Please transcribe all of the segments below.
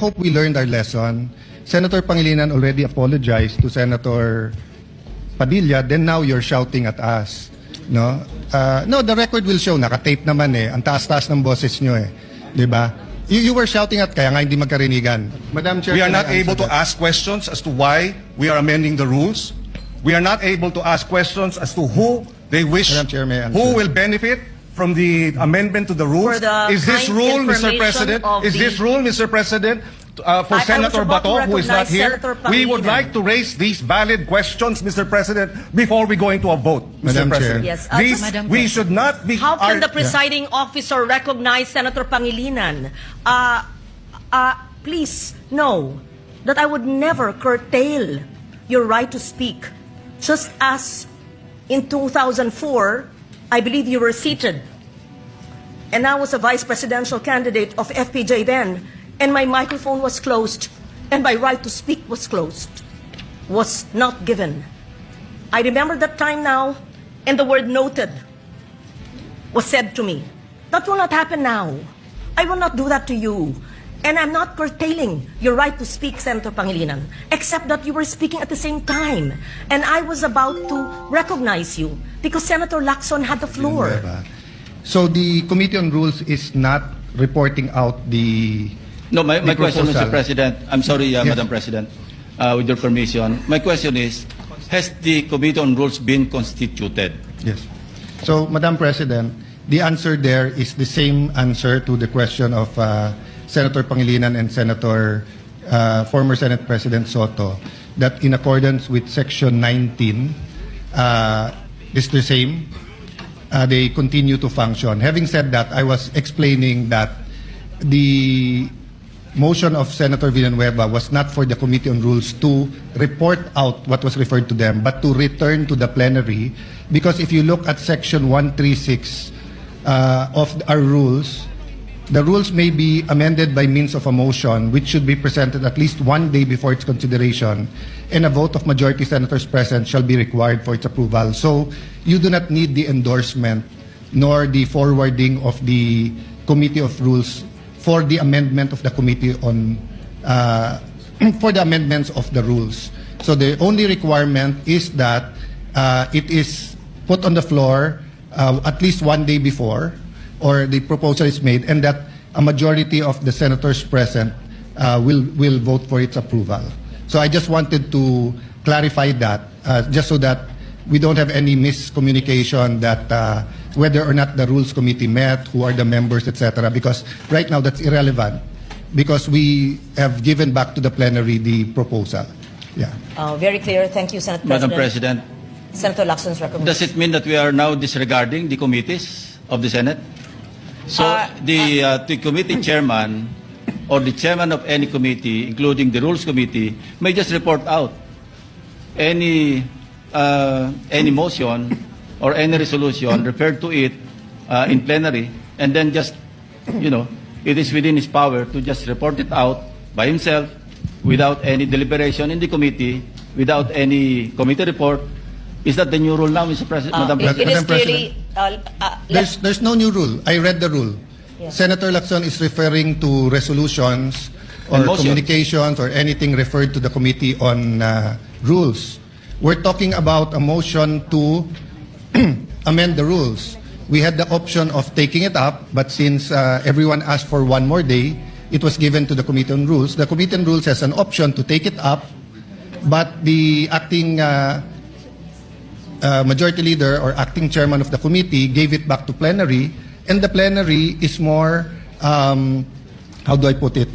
hope we learned our lesson. Senator Pangilinan already apologized to Senator Padilla, then now you're shouting at us. No? No, the record will show, nakatape naman eh. Ang taas-taas ng boses nyo eh. Diba? You were shouting at kaya nga hindi magkarinigan. Madam Chair, We are can not I able to answer that? ask questions as to why we are amending the rules. We are not able to ask questions as to who they wish, Madam Chair, may I answer? who will benefit from the amendment to the rules. For the Is this kind rule, Mr. information President? of Is this the- rule, Mr. President, for I was Senator about to Bato, who is not recognize here? Senator We would Pangilinan. like to raise these valid questions, Mr. President, before we go into a vote, Madam Mr. Chair. President. Yes, These, Madam we President. should not be... How can our- the presiding officer recognize Senator Pangilinan? Please know that I would never curtail your right to speak. Just as in 2004, I believe you were seated, and I was a vice presidential candidate of FPJ then, and my microphone was closed, and my right to speak was closed, was not given. I remember that time now, and the word noted was said to me. That will not happen now. I will not do that to you. And I'm not curtailing your right to speak, Senator Pangilinan, except that you were speaking at the same time. And I was about to recognize you because Senator Lacson had the floor. Villanueva. So the Committee on Rules is not reporting out the... No, my the question, proposal. Mr. President, I'm sorry, Yes. Madam President, with your permission. My question is, has the Committee on Rules been constituted? Yes. So, Madam President, the answer there is the same answer to the question of Senator Pangilinan and former Senate President Soto, that in accordance with Section 19, is the same. They continue to function. Having said that, I was explaining that the motion of Senator Villanueva was not for the Committee on Rules to report out what was referred to them, but to return to the plenary. Because if you look at Section 136 of our rules, the rules may be amended by means of a motion, which should be presented at least one day before its consideration, and a vote of majority senators present shall be required for its approval. So you do not need the endorsement nor the forwarding of the Committee of Rules for the amendment of the Committee on for the amendments of the rules. So the only requirement is that it is put on the floor at least one day before, or the proposal is made, and that a majority of the senators present will vote for its approval. So I just wanted to clarify that, just so that we don't have any miscommunication that whether or not the Rules Committee met, who are the members, etc. Because right now that's irrelevant, because we have given back to the plenary the proposal. Yeah. Very clear. Thank you, Senate Madam President. President, Senator Lacson's recommendation. does it mean that we are now disregarding the committees of the Senate? So the committee chairman or the chairman of any committee, including the Rules Committee, may just report out any motion or any resolution, referred to it in plenary, and then just, it is within his power to just report it out by himself without any deliberation in the committee, without any committee report. Is that the new rule now, Mr. President? Madam It President? is Madam clearly... There's no new rule. I read the rule. Yes. Senator Lacson is referring to resolutions or And motions. communications or anything referred to the Committee on Rules. We're talking about a motion to amend the rules. We had the option of taking it up, but since everyone asked for one more day, it was given to the Committee on Rules. The Committee on Rules has an option to take it up, but the acting majority leader or acting chairman of the committee gave it back to plenary, and the plenary is more, how do I put it?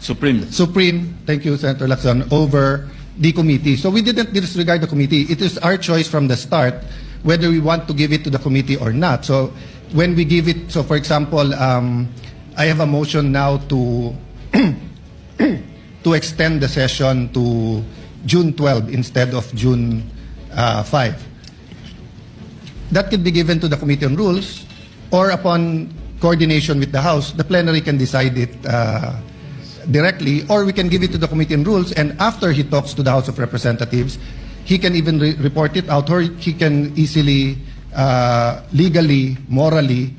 Supreme. Supreme, thank you, Senator Lacson, over the committee. So we didn't disregard the committee. It is our choice from the start whether we want to give it to the committee or not. So when we give it, so for example, I have a motion now to to extend the session to June 12 instead of June 5. That could be given to the Committee on Rules, or upon coordination with the House, the plenary can decide it directly, or we can give it to the Committee on Rules, and after he talks to the House of Representatives, he can even report it out, or he can easily, legally, morally,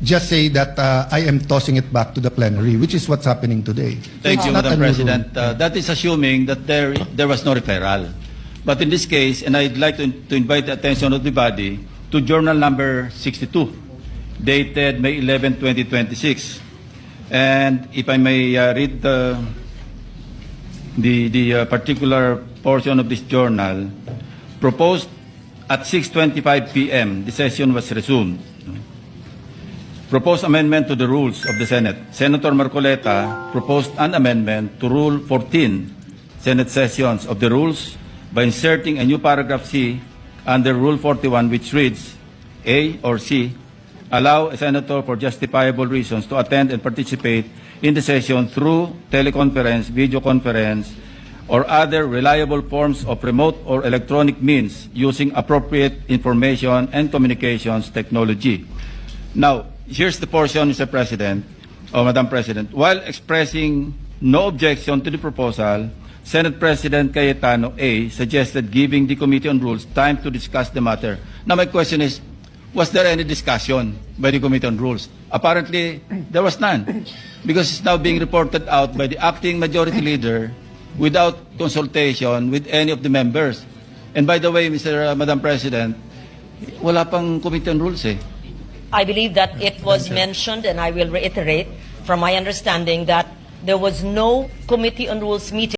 just say that I am tossing it back to the plenary, which is what's happening today. So Thank it's you, not Madam a new rule. President. That is assuming that there was no referral. But in this case, and I'd like to invite the attention of the body to journal number 62, dated May 11, 2026. And if I may read the particular portion of this journal, proposed at 6:25 p.m., the session was resumed. Proposed amendment to the rules of the Senate. Senator Marcoleta proposed an amendment to Rule 14, Senate sessions of the rules, by inserting a new paragraph C under Rule 41, which reads, A or C, allow a senator for justifiable reasons to attend and participate in the session through teleconference, video conference, or other reliable forms of remote or electronic means using appropriate information and communications technology. Now, here's the portion, Mr. President, or Madam President. While expressing no objection to the proposal, Senate President Cayetano A. suggested giving the Committee on Rules time to discuss the matter. Now, my question is, was there any discussion by the Committee on Rules? Apparently, there was none, because it's now being reported out by the acting majority leader without consultation with any of the members. And by the way, Madam President, wala pang Committee on Rules eh. I believe that it was mentioned, and I will reiterate from my understanding that there was no Committee on Rules meeting